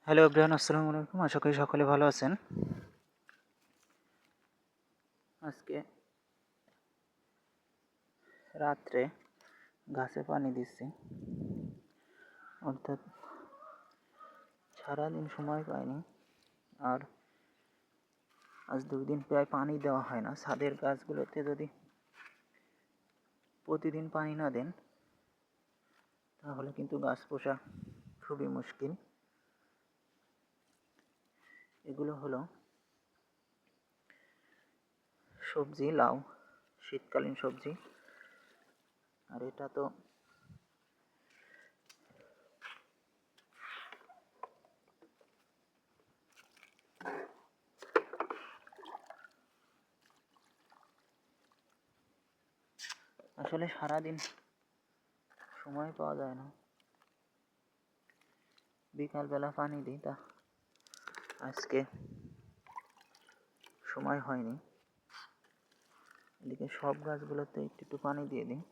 Hello everyone, আসসালামু আলাইকুম। আশা করি সকলে ভালো আছেন। আজকে রাত্রে গাছে পানি দিচ্ছি, অর্থাৎ সারাদিন সময় পাইনি। আর আজ 2 দিন প্রায় পানি দেওয়া হয় না। ছাদের গাছগুলোতে যদি প্রতিদিন পানি না দেন তাহলে কিন্তু গাছ পোষা খুবই মুশকিল। এগুলো হলো সবজি, লাউ, শীতকালীন সবজি। আর এটা তো আসলে সারাদিন সময় পাওয়া যায় না। বিকালবেলা পানি দিই, তা আজকে সময় হয়নি। এদিকে সব গাছগুলোতে একটু একটু পানি দিয়ে দিই।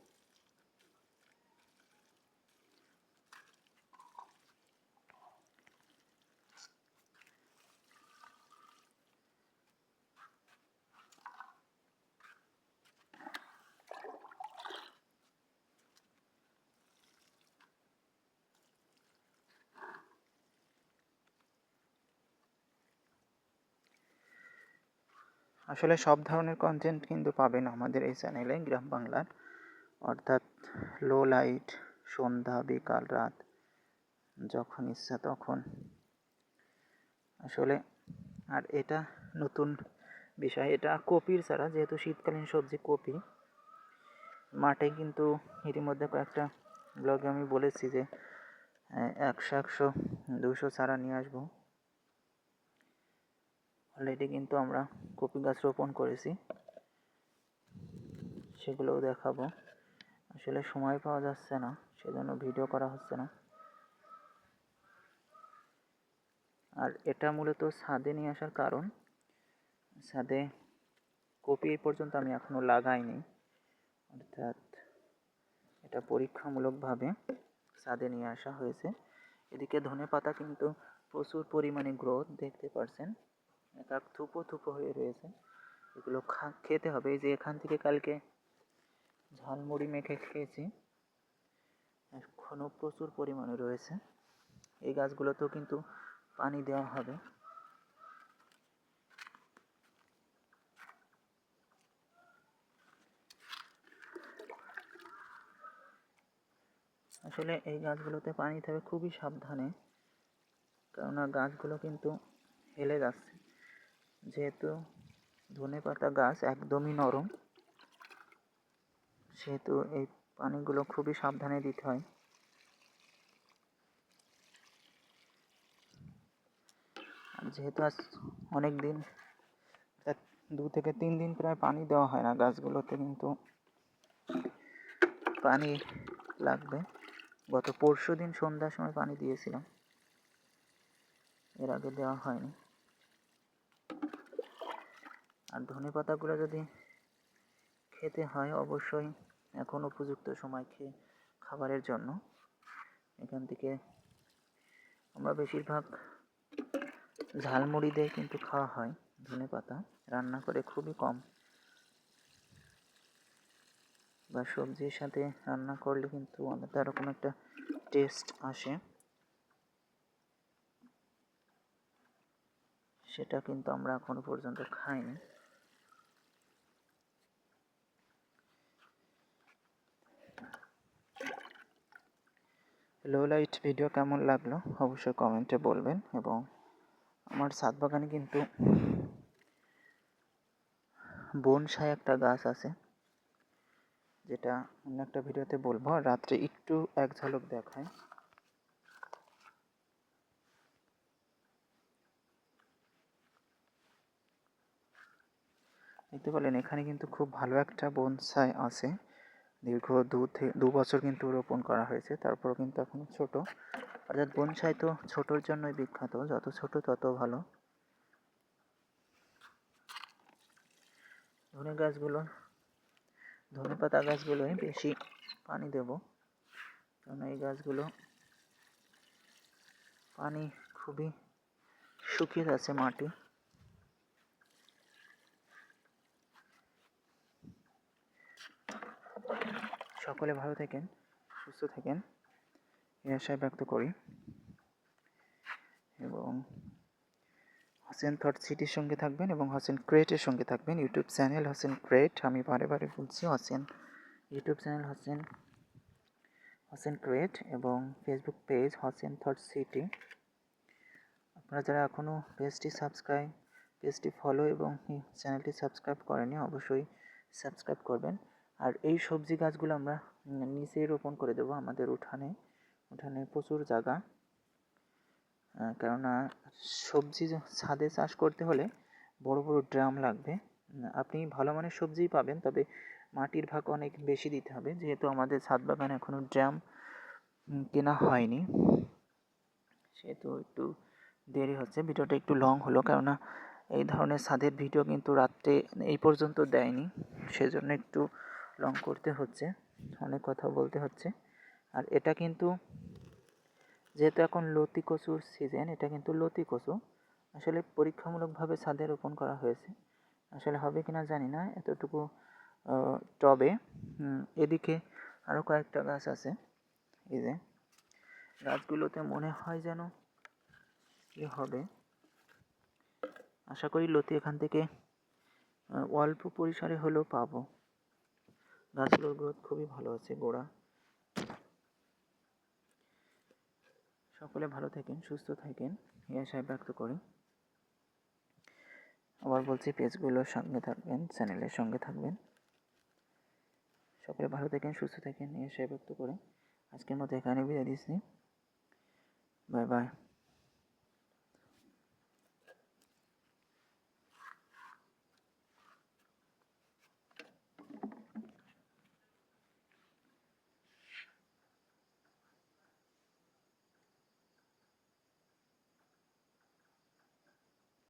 আসলে সব ধরনের কন্টেন্ট কিন্তু পাবেন আমাদের এই চ্যানেলে, গ্রাম বাংলার। অর্থাৎ লো লাইট, সন্ধ্যা, বিকাল, রাত, যখন ইচ্ছা তখন। আসলে আর এটা নতুন বিষয়, এটা কপির চারা, যেহেতু শীতকালীন সবজি কপি। মাঠে কিন্তু ইতিমধ্যে কয়েকটা ব্লগে আমি বলেছি যে 100 200 চারা নিয়ে আসবো। অলরেডি কিন্তু আমরা কপি গাছ রোপণ করেছি, সেগুলোও দেখাবো। আসলে সময় পাওয়া যাচ্ছে না, সেজন্য ভিডিও করা হচ্ছে না। আর এটা মূলত ছাদে নিয়ে আসার কারণ, ছাদে কপি এই পর্যন্ত আমি এখনও লাগাইনি, অর্থাৎ এটা পরীক্ষামূলকভাবে ছাদে নিয়ে আসা হয়েছে। এদিকে ধনেপাতা কিন্তু প্রচুর পরিমাণে গ্রোথ, দেখতে পারছেন, এক এক থুপো থুপো হয়ে রয়েছে। এগুলো খেতে হবে। এই যে এখান থেকে কালকে ঝালমুড়ি মেখে খেয়েছি, এখনও প্রচুর পরিমাণে রয়েছে। এই গাছগুলোতেও কিন্তু পানি দেওয়া হবে। আসলে এই গাছগুলোতে পানি দিতে হবে খুবই সাবধানে, কেননা গাছগুলো কিন্তু হেলে যাচ্ছে। যেহেতু ধনেপাতা গাছ একদমই নরম, সেহেতু এই পানিগুলো খুবই সাবধানে দিতে হয়। আর যেহেতু আজ অনেক দিন, 2 থেকে 3 দিন প্রায় পানি দেওয়া হয় না গাছগুলোতে, কিন্তু পানি লাগবে। গত পরশুদিন সন্ধ্যার সময় পানি দিয়েছিলাম, এর আগে দেওয়া হয়নি। আর ধনেপাতাগুলো যদি খেতে হয় অবশ্যই এখন উপযুক্ত সময় খাবারের জন্য। এখান থেকে আমরা বেশিরভাগ ঝালমুড়ি দিয়ে কিন্তু খাওয়া হয় ধনেপাতা, রান্না করে খুবই কম, বা সবজির সাথে রান্না করলে কিন্তু আলাদা রকম একটা টেস্ট আসে, সেটা কিন্তু আমরা এখনো পর্যন্ত খাইনি। লো লাইট ভিডিও কেমন লাগলো অবশ্যই কমেন্টে বলবেন। এবং আমার ছাদ বাগানে কিন্তু বনসাই একটা গাছ আছে, যেটা অন্য একটা ভিডিওতে বলবো। আর রাত্রে একটু এক ঝলক দেখায়। দেখতে পেলেন এখানে কিন্তু খুব ভালো একটা বনসাই আছে, দীর্ঘ 2 বছর কিন্তু রোপণ করা হয়েছে, তারপরও কিন্তু এখনো ছোট। অর্থাৎ বনসাই তো ছোটোর জন্যই বিখ্যাত, যত ছোট তত ভালো। ধনেপাতা গাছগুলোয় বেশি পানি দেব, কারণ এই গাছগুলো পানি খুবই শুকিয়ে যাচ্ছে মাটি। সকলে ভালো থাকেন, সুস্থ থাকেন এই আশায় ব্যক্ত করি, এবং হোসেন থট সিটির সঙ্গে থাকবেন এবং হোসেন ক্রিয়েটের সঙ্গে থাকবেন। ইউটিউব চ্যানেল হোসেন ক্রিয়েট, আমি বারে বারে বলছি Hossain YouTube channel Hossain create এবং Facebook page Hossain thought city. আপনারা যারা এখনও পেজটি ফলো এবং চ্যানেলটি সাবস্ক্রাইব করেনি অবশ্যই সাবস্ক্রাইব করবেন। আর এই সবজি গাছগুলো আমরা নিচেই রোপণ করে দেবো আমাদের উঠানে প্রচুর জায়গা, কেননা সবজি ছাদে চাষ করতে হলে বড় বড় ড্রাম লাগবে। আপনি ভালো মানের সবজিই পাবেন, তবে মাটির ভাগ অনেক বেশি দিতে হবে, যেহেতু আমাদের ছাদ বাগানে এখনও ড্রাম কেনা হয়নি, সেহেতু একটু দেরি হচ্ছে। ভিডিওটা একটু লং হলো, কেননা এই ধরনের ছাদের ভিডিও কিন্তু রাত্রে এই পর্যন্ত দেয়নি, সেজন্য একটু লং করতে হচ্ছে, অনেক কথা বলতে হচ্ছে। আর এটা কিন্তু যেহেতু এখন লতি কচুর সিজন, এটা কিন্তু লতি কচু আসলে পরীক্ষামূলকভাবে ছাদে রোপণ করা হয়েছে। আসলে হবে কিনা জানি না, এতটুকু টবে। এদিকে আরও কয়েকটা গাছ আছে, এই যে গাছগুলোতে মনে হয় যেন কি হবে। আশা করি লতি এখান থেকে অল্প পরিসরে হলেও পাবো। গাছগুলোর গ্রোথ খুবই ভালো আছে, গোড়া। সকলে ভালো থাকেন, সুস্থ থাকেন এই আশায় ব্যক্ত করি। আবার বলছি, পেজগুলোর সঙ্গে থাকবেন, চ্যানেলের সঙ্গে থাকবেন। সকলে ভালো থাকেন, সুস্থ থাকেন এই আশায় ব্যক্ত করে আজকের মতো এখানে বিদায় দিচ্ছি। Bye bye.